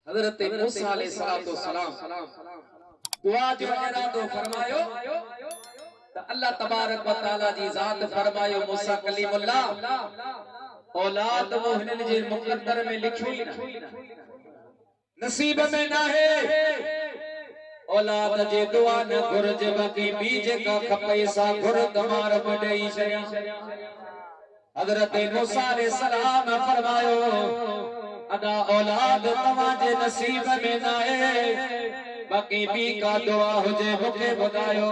हजरत मूसा अलैहिस्सलाम दुआ जो इरादो फरमायो तो अल्लाह तबारक व तआला जी जात फरमायो मूसा कलीमुल्लाह औलाद वो हिनन जे मुकद्दर में लिखी नसीब में ना है औलाद जे दुआ न घुरज बाकी बीज का खपे सा घुर तमार बडई छया हजरत मूसा अलैहिस्सलाम फरमायो अदा औलाद तवाजे नसीब में ना है बाकी भी का दुआ हुजे मुखे बुधायो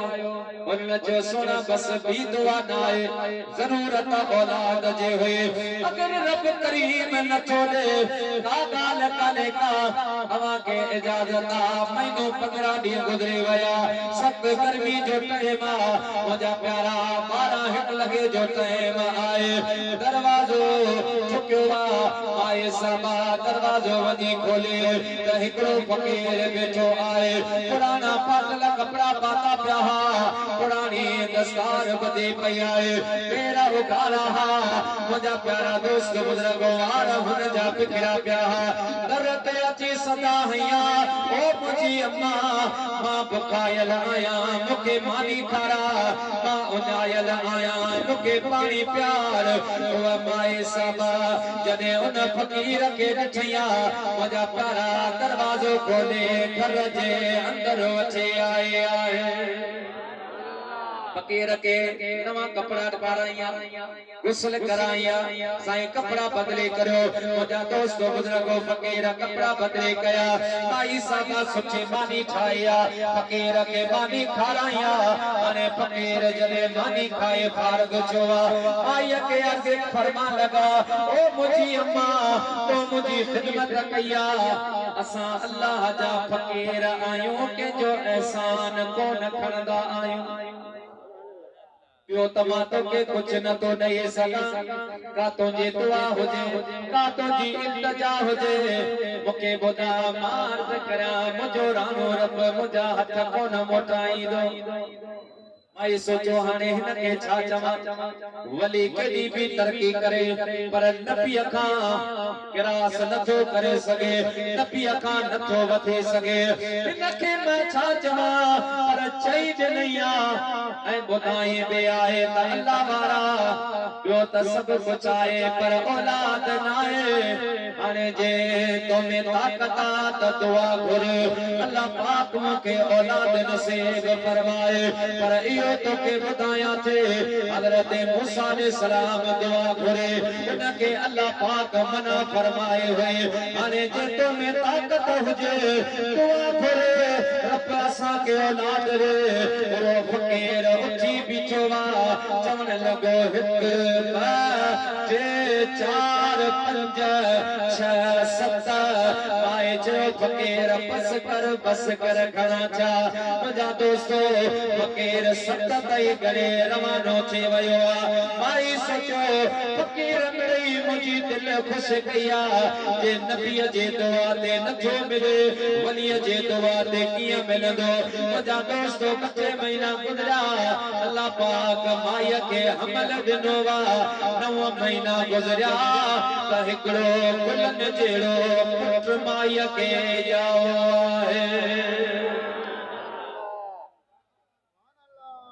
उन जो सोना बस भी दुआ ना है जरूरत औलाद जे हुए अगर रब करीम न छोड़े का गाल काले का हवा के इजाजत महीनों 15 दिन गुजरे वया सब गर्मी जो टाइम मुझा प्यारा 12 हिट लगे जो टाइम आए दरवाजो ठुक्यो आए सबा दरवाजो वनी खोले त हिकड़ो फकीर बैठो आए पुराना पातला कपड़ा पाता प्या पुरानी दस्तार बदे पई आए मेरा उगारा मुझा प्यारा दोस्त बुजुर्गो वार हुन जा पिकरा प्या दर ते अची सदा हैया ओ मुझी अम्मा मां बुखायल आया मुके मानी खारा मां उजायल आया मुके पानी प्यार ओ माए सबा जने उन फकीर के ॾिठया मुझा प्यारा दरवाजो खोले घर जे अंदर अचे आए फकीर के नवा कपड़ा पाराया गुस्ल कराया साईं कपड़ा बदले करो मुझा दोस्तों बुजुर्गो फकीर कपड़ा बदले कया माई साबा सुचे मानी ठाया फकीर के मानी खाराया अने फकीर जने मानी खाए फारग चोवा माई के आगे फरमान लगा ओ मुझी अम्मा तो मुझी खिदमत कया असा अल्लाह जा फकीर आयो के जो एहसान को न खणदा आयो पियो तमा तो के कुछ न तो दे सका का तो जी दुआ होजे का तो जी इल्तिजा होजे मुके बुधा मार्ग करा मुजो रानो रब मुजा हथ को न मोटाई दो माई सोचो हाने हिन के छा चवा वली केडी भी तरक्की करे पर नबी अखा किरास नथो करे सके नबी अखा नथो वथे सके इनके मैं छा चवा पर चई जनिया ऐ बुधाई बे आए त अल्लाह वारा यो त सब कुछ आए पर औलाद नाए हाने जे तो में ताकत त दुआ घुर अल्लाह पाक के औलाद नसीब फरमाए पर तो के बताया थे हजरत मूसा अलैहिस्सलाम दुआ घुरे उनके अल्लाह पाक मना फरमाए हुए अरे जे तो में ताकत हुजे दुआ घुरे रब असा के औलाद रे वो फकीर उठी बिछवा चवन लगो हिक जे 4 5 6 7 आए जो फकीर बस कर खड़ा चा मुझा दोस्तों फकीर तई गड़े रवानो थे वयो माई सोचो फकीर मेरी मुझी दिल खुश कया जे नबी जे दुआ ते नथो मिले वली जे दुआ ते किया मिलंदो मुझा दोस्तों 5 महीना गुजरा अल्लाह पाक माई के हमल दिनो वा 9 महीना गुजरा त हिकड़ो गुलन जेड़ो पुट माई के जाओ है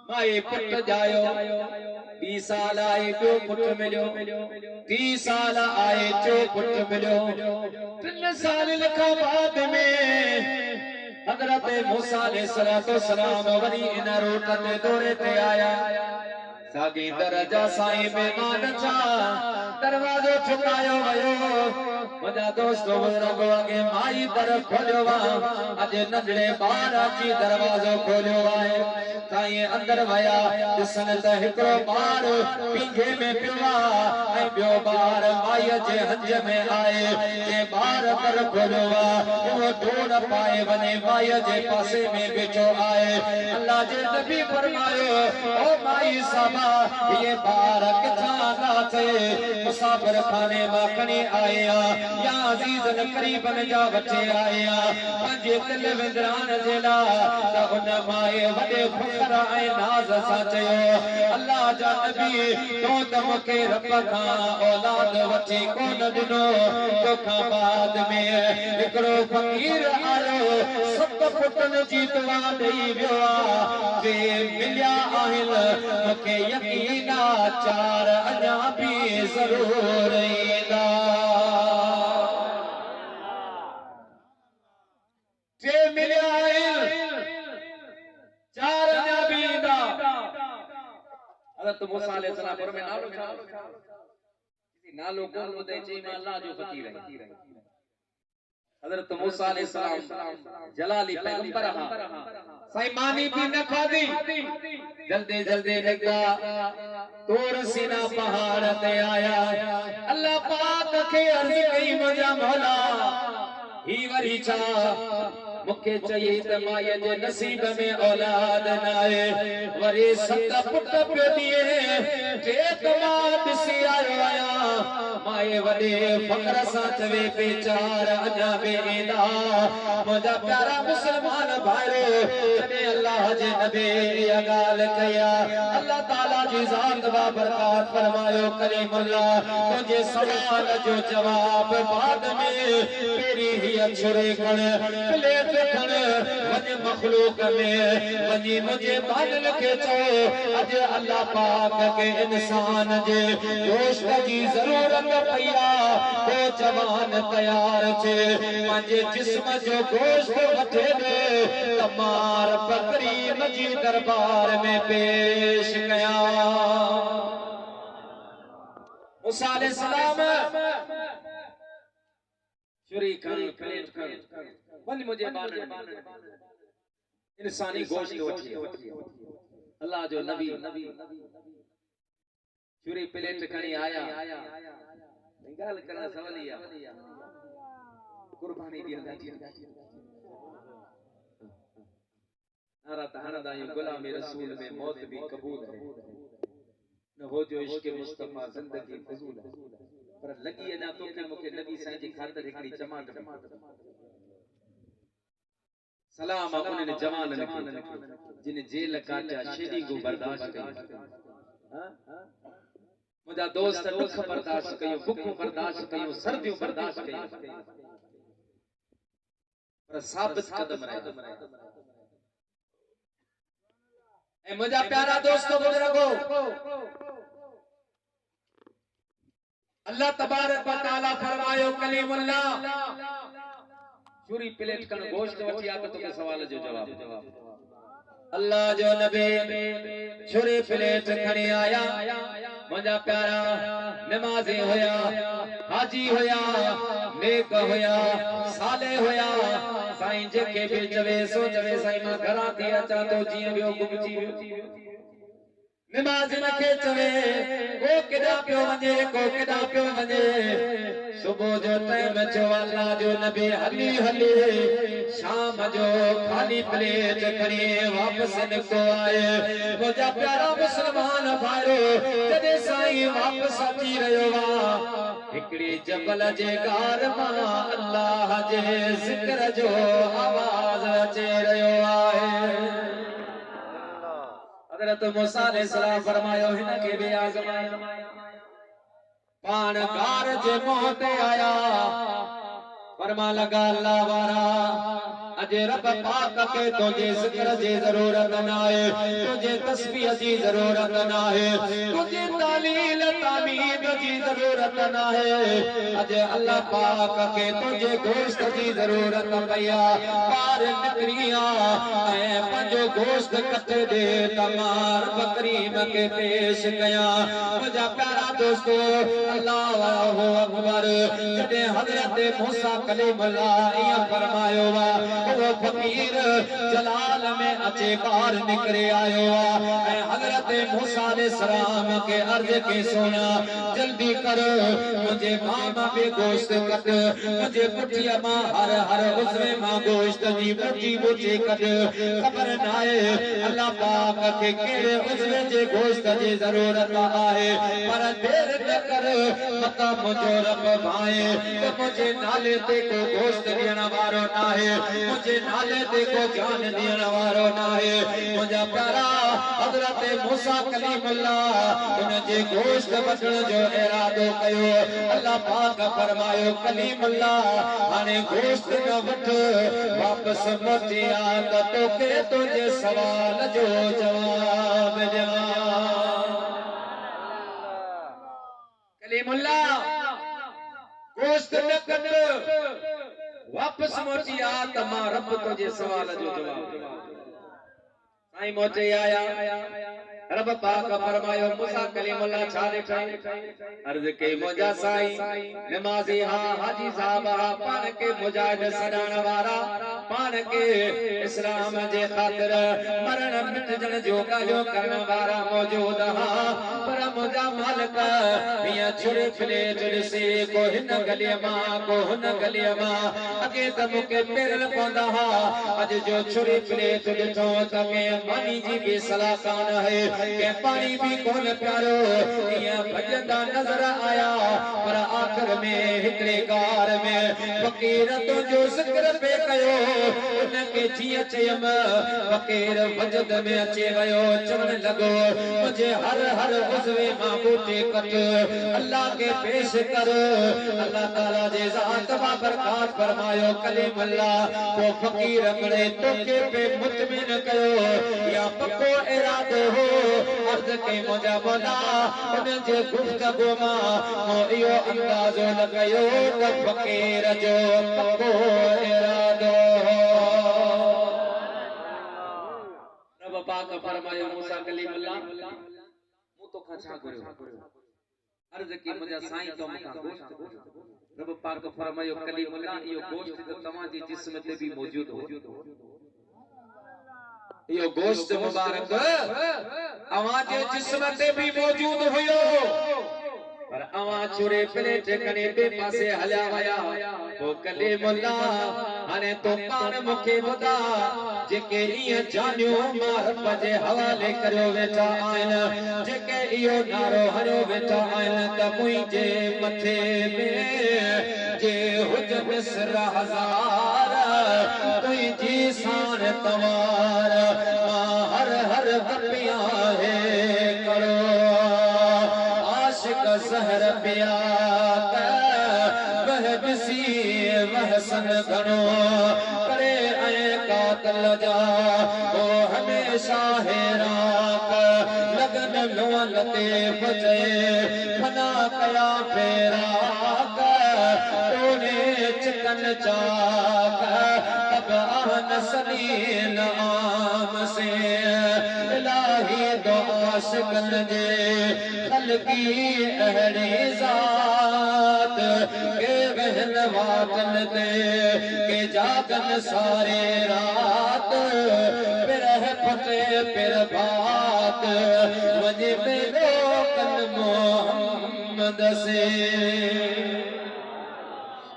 माए पुट जायो 20 साल आए जो पुट मिलो 30 साल आए जो पुट मिलो 3 साल लिखा बाद में हजरत मूसा अलैहिस्सलाम वरी इन रोट ते दौरे ते आया सागी दरजा साईं मेहमान छा दरवाजो ठुकायो वयो मुझा दोस्तों बुजुर्गो आगे माई दर खोलियो वा अज नंढड़े बार अची दरवाजो खोलियो आए साईं अंदर वया दिसन त हिकड़ो बार पींघे में पियो ऐं बियो बार माई जे हंज में आए जे बार दर खोलियो वा वो ढोड़ पाए वने माई जे पासे में बैठो आए अल्लाह जे नबी फरमायो ओ माई साबा ये बार किथा ना थे मुसाफिर खाने में खणी आया या अजीज़न करीबन जा वठे आया पंजे दिल विंदरान जेला त उन माए वडे फखर ऐं नाज़ सां चयो अल्लाह जा नबी तो त मूंखे रब खां औलाद वठी कोन ॾिनो तोखां बाद में हिकिड़ो फ़क़ीर आयो 7 पुटनि जी दुआ ॾेई वियो आहे जे मिलिया आहिनि मूंखे यकीन आहे 4 अञा बि ज़रूर ईंदा जे मिलिया आहिनि 4 अञा बि ईंदा हज़रत मूसा अलैहिस्सलाम पर में नालो नालो कोन ॿुधे चई मां अल्लाह जो फ़क़ीर आहियां हज़रत मूसा अलैहिस्सलाम जलाली पैगंबर हा साईं मानी भी न खादी जल्दी जल्दी निकला तोर सीना पहाड़ ते आया अल्लाह पाक के अर्ज़ कई मुंहिंजा मौला ही वरी छा मुखे चाहिए त माए जे नसीब में औलाद न आए वरी 7 पुट पे दिए जे तमा दिसी आयो आया माए वडे फकर सा चवे पे 4 अञा बे ईंदा मुंहिंजा प्यारा मुसलमान भाइरो जॾहिं अल्लाह जे नबी इहा ॻाल्हि कया अल्लाह ताला जी ज़ात बा बरकात फरमायो करीमुल्लाह तुंहिंजे सवाल जो जवाब बाद में पहिरीं ही छुरे खण प्लेट खण वञ मखलूक में वञी मुंहिंजे बादल खे चओ अॼु अल्लाह पाक के इंसान जे गोश्त जी ज़रूरत पई आहे तो जवान तयार थे पंहिंजे जिस्म जो गोश्त वठे ॾे त मार बकरी मुंहिंजी दरबार में पेश कया मूसा अलैहिस्सलाम छुरी खण प्लेट खण वञ मुझे बानन इंसानी गोश्त वठी अल्लाह जो नबी छुरी प्लेट खणी आया गाल करण सवली आहे कुर्बानी ॾियंदा नारा त हणंदा आहियूं गुलाम रसूल में मौत भी कबूल है न हो जो इश्क मुस्तफा जिंदगी फजूल है पर लगी अञा तोखे मूंखे नबी साईं जी ख़ातिर हिकिड़ी चमाट सलाम उन्हनि जवाननि खे जिन जेल काटिया शेदी को बर्दाश्त कई मुंहिंजा दोस्त दुख बर्दाश्त कयो भुखूं बर्दाश्त कयो सर्दियूं बर्दाश्त कयो पर साबित कदम रहे ऐं मुंहिंजा प्यारा दोस्त बुजुर्गो अल्लाह तबारक व तआला फरमायो कलीमुल्लाह छुरी प्लेट कन गोश्त वठी आ त तोखे सवाल जो जवाब अल्लाह जो नबी छुरी प्लेट खणी आया मुंहिंजा प्यारा नमाज़ी हुया हाजी हुया नेक हुया साले हुया साईं जेके भी चवे सो चवे साईं मां घरां थी अचां तो जीअं वियो गुमजी वियो नमाज न के चवे को केॾा पियो वञे को केॾा पियो वञे सुबुह जो टाइम थियो अल्लाह जो नबी हली हली शाम जो खाली प्लेट खणी वापसि निकितो आहे मुंहिंजा प्यारा मुसलमान भाइरो जॾहिं साईं वापसि अची रहियो आहे हिकिड़ी जबल जे गार मां अल्लाह जे ज़िक्र जो आवाज़ अची रहियो आहे हज़रत मूसा अलैहिस्सलाम फरमायो हिन के भी आज़मायो पान गार जे मुंह ते आया फरमा लगा अल्लाह वारा अजे रब पाक के तुझे ज़िक्र जी जरूरत न है तुझे तस्बीह जी जरूरत न है तुझे तालील तामीद जी जरूरत न है अजे अल्लाह पाक के तुझे गोश्त जी जरूरत पया पार निकरिया ऐ पंजो गोश्त कटे दे तमार बकरी के पेश कया मुझा प्यारा दोस्तों अल्लाह अकबर जदे हजरत मूसा कलीमुल्लाह इया फरमायो वा वो फकीर जलाल में अचे बाहर निकले आयो ऐ हजरत मूसा अलैहि सलाम के अर्ज के सोना जल्दी कर मुझे मामा पे गोश्त कट मुझे पुठिया मां हर उसमें मां गोश्त जी मुठी मुठी कट खबर नाए अल्लाह पाक के केड़े उसमें जे गोश्त जी जरूरत आहे पर देर न कर मता मुझो रब भाए तो मुझे नाले ते को गोश्त ॾियण वारो नाहे मुझे नाले ते को जान ॾियण वारो नाहे मुझा प्यारा हजरत मूसा कलीमुल्लाह उन जे गोश्त वठण जो इरादो कयो अल्लाह पाक फरमायो कलीमुल्लाह हाणे गोश्त न वठ वापस मोटी आ त तोखे तुंहिंजे सवाल जो जवाब ॾियां कलीमुल्लाह गोश्त न कट वापस मोटी आ त मां रब तुंहिंजे सवाल जो जवाब साईं मोटे आया रब पाक फरमायो मूसा कलीमुल्लाह छा देखा अर्ज के मुझा साईं नमाजी हा हाजी साहब हा पान के मुजाहिद सदान वारा पान के इस्लाम जे खातिर मरण मिटजण जो गायो करण वारा मौजूद हा पर मुझा मालिक हिया छुरे प्लेट ॾिसे को हिन गलीअ मां को हुन गलीअ मां अॻे त मूंखे पेरल पवंदा हा अॼु जो छुरे प्लेट ॾिठो त के मानी जी बि सलाह कान आहे के पानी भी कौन प्यारो ये भजदा नजर आया पर आखिर में हिकड़े कार में फकीर तो जो जिक्र पे कयो उनके जिया चयम फकीर वजद में अचे वयो चवण लगो मुझे हर उज़वे मां बूटे कट अल्लाह के पेश कर अल्लाह ताला जे ज़ात बा बरकत फरमायो कलीमुल्लाह वो फकीर मरे तोखे पे मुतमिन कयो या पक्को इरादो हो अर्ज के मुझा बोला उन जे गुफ्तगू मां मो इहो अंदाज़ो लगायो त फकीर जो पक्को इरादो रब पाक फरमायो मूसा कलीमुल्लाह मु तो खा छा करियो अर्ज के मुझा साईं तो मका गोश्त रब पाक फरमायो कलीमुल्लाह इहो गोश्त त तव्हां जे जिस्म ते भी मौजूद हो यो गोश्त मुबारक अवां जे जिस्म ते भी मौजूद हुयो पर अवां छुरे प्लेट कने बे पासे हल्या वया ओ कलीमुल्लाह हाने तो पान मुखे ॿुधा जेके इह जानियो मां रब जे हवाले करियो वेठा आहिनि जेके इहो नारो हरियो वेठा आहिनि त मुंहिंजे मथे में जे हुजन सिर हज़ार तुंहिंजी शान तवार हर पिया है करो आशिक सहर पिया वह बिसी वह सन घणो करे ऐं कातल जा ओ हमेशा हैरान लगन मुअल ते बचे फना कया फेरा तोने चिकन चाक तब आहन सलील आम से इलाही दो आशिकन जे खलकी अहड़ी ज़ात के बहन वातन ते के जागन सारे रात बिरह फटे फिर बात वजे मेरो कल मोहम्मद से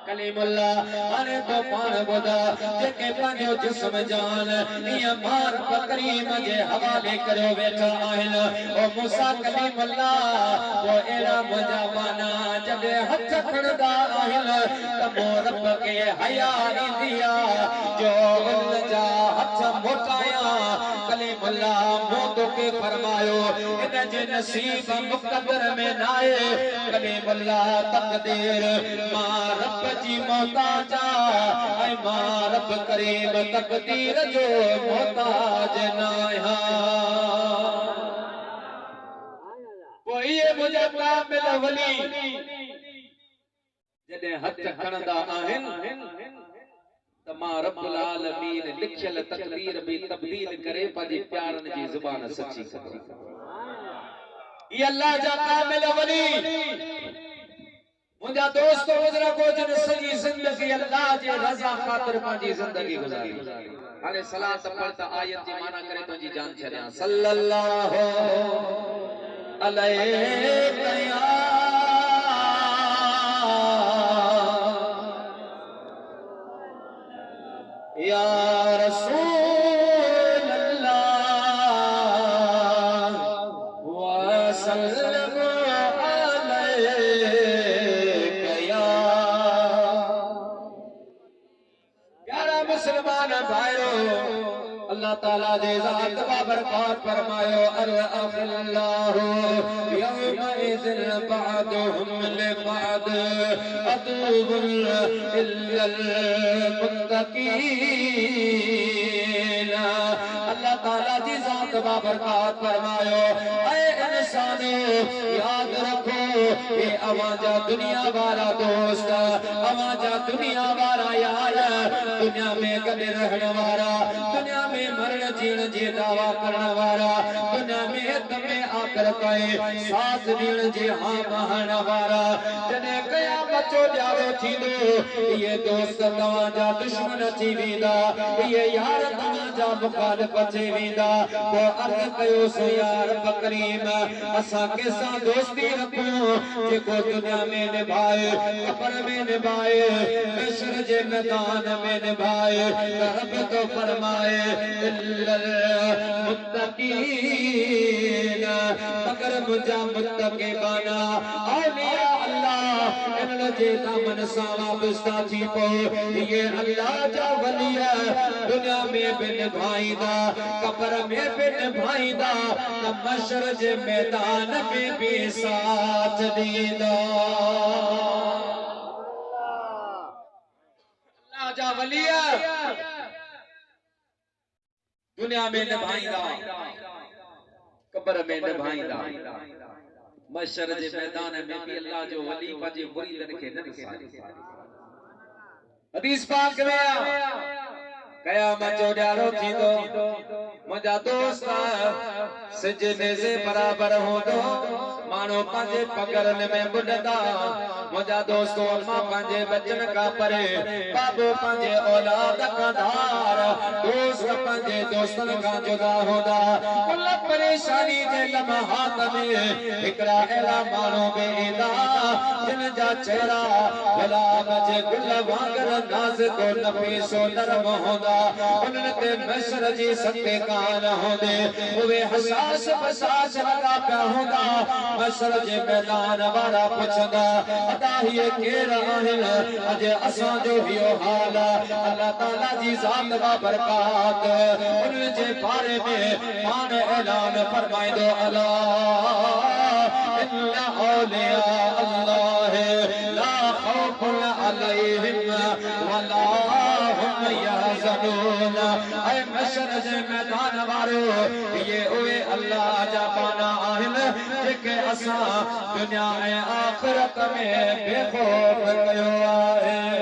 कलीमुल्लाह हाने तो पान बुधा जेके पंहिंजो जिस्म जान इह मार करीम जे हवाले करियो वेठा आहिनि ओ मूसा कलीमुल्लाह वो अहिड़ा मुंहिंजा पाना जॾहिं हथ खणंदा आहिनि त मूं रब खे हया ईंदी आहे जो उन जा हथ मोटाया कलीमुल्लाह मूं तोखे फरमायो इन जे नसीब मुक़दर में नाहे कलीमुल्लाह तक़दीर मां रब जी मोहताजा ऐ मां रब करीम तक़दीर जो मोहताज ना आहियां कोई मुझे कामिल वली जॾहिं हथ खणंदा आहिनि त मां रब्बुल आलमीन लिखियल तक़दीर भी तब्दील करे पंहिंजे प्यारनि जी ज़ुबान सची कंदो ये अल्लाह जा कामिल वली मुझा दोस्तों बुजुर्गो जिन सजी जिंदगी अल्लाह जे रजा खातिर पांजी जिंदगी गुजारी हाले सलात पढ़ता आयत जी माना करे तो जी जान छरिया सल्लल्लाहु अलैहि या रसूल अल्लाह वसल्लम मुसलमान भाइयों अल्लाह ताला दे ज़ात बाबरकात फरमायो अल्लाहु यौमा इज़िन बअदुहुम लिबअद अदुव्वुन इल्लल मुत्तकीन अल्लाह ताला दी ज़ात बाबरकात फरमायो ऐ इंसानो याद रखो ये अवाजा दुनिया वाला दोस्त अवाजा दुनिया वाला यार दुनिया में कदे रहने वाला दुनिया में मरण जीण जे दावा करने वाला दुनिया में तमे आकर कहे साथ दीण जे हां महण वाला जने कया बचो जावे थींदो ये दोस्त तवाजा दुश्मन थी वेंदा ये यार तवाजा मुखालिफ थी वेंदा तो अर्ज कयो सो यार बकरीम असा के सा दोस्ती रखो जेको दुनिया में निभाए कब्र में निभाए महशर जे मैदान में निभाए रब तो फरमाए इल्लल मुत्तकीन मगर मुझा मुत्तकी बना औलिया अल्लाह इन्हन जे दामन सां वाबस्ता थी पो ये अल्लाह जा वली दुनिया में भी निभाईंदा कब्र में भी निभाईंदा त महशर जे मैदान में भी साथ दीदा अल्लाह जा वली दुनिया में निभाईंदा कब्र में निभाईंदा महशर जे मैदान में भी अल्लाह जो वली पंहिंजे मुरीदन खे न विसारे हदीस पाक में क़यामत जो ॾियारो थींदो मुंहिंजा दोस्त सिजदे जे बराबर हूंदो मानो पंहिंजे पगरन में बुॾंदा मुंहिंजा दोस्तो अम्मा पंहिंजे बचन खां परे बाबो पंहिंजे औलाद खां धार दोस्त पंहिंजे दोस्तन खां जुदा हूंदा कुल परेशानी जे लम्हात में हिकड़ा अहिड़ा माण्हू बि ईंदा जिन जा चेहरा गुलाब जे गुल वांगर नाज़ुको नफ़ीसो नरम हूंदा उन्हनि ते महशर जी सते कान हूंदे उहे हसास बसास लॻा पिया हूंदा महशर जे मैदान वारा पुछंदा अदा हीअ केर आहिनि अॼु असांजो इहो हाल अल्लाह ताला जी ज़ात बाबरकात उन्हनि जे बारे में पाण ऐलान फरमाईंदो अला इन्ना औलिया अल्लाह ला खौफुन अलैहिम वला हुम यहज़नून ऐ महशर जे मैदान वारो ये ओए अल्लाह जा पाना आहिनि जेके असां दुनिया ऐं आखिरत में बेखौफ कयो आहे